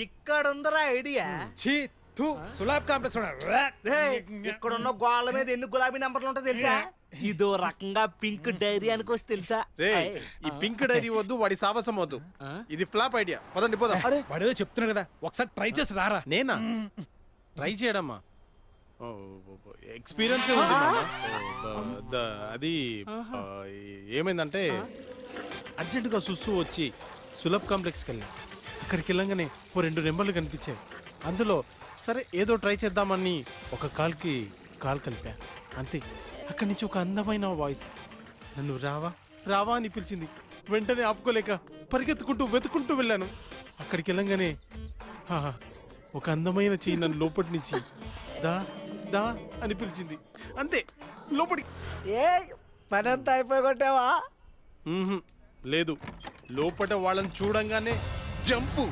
ఇక్కడ ఉందరా ఐడియా. ఛీ తూ సులాబ్ కాంప్లెక్స్ ఇక్కడ ఉన్న గోళ్ళ మీద ఎన్ని గులాబీ నంబర్లు ఉంటాయో తెలుసా? ఇదో రకంగా పింక్ డైరీ అనుకోవచ్చు తెలుసా? రే ఈ పింక్ డైరీ వద్దు, వాడి సాహసం వద్దు. ఇది ఫ్లాప్ ఐడియా. పదండి పోదాం. వాడేదో చెప్తున్నాడు కదా, ఒకసారి ట్రై చేసి రారా. నేనా ట్రై చేయడమ్మా? ఎక్స్పీరియన్స్ ఉంది మామ. అది ఏమైందంటే అర్జెంటుగా సుస్సు వచ్చి సులభ్ కాంప్లెక్స్కి వెళ్ళాం. అక్కడికి వెళ్ళంగానే 2 నెంబర్లు కనిపించాయి. అందులో సరే ఏదో ట్రై చేద్దామని ఒక కాల్కి కాల్ కలిపా. అంతే, అక్కడి నుంచి ఒక అందమైన వాయిస్ నన్ను రావా రావా అని పిలిచింది. వెంటనే ఆపుకోలేక పరిగెత్తుకుంటూ వెతుకుంటూ వెళ్ళాను. అక్కడికి వెళ్ళంగానే ఒక అందమైన చెయ్యి నన్ను లోపటి నుంచి దా దా అని పిలిచింది. అంతే, లోపలి. ఏ పనంతా అయిపోయి కొట్టావా? లేదు, లోపట వాళ్ళని చూడంగానే జంపు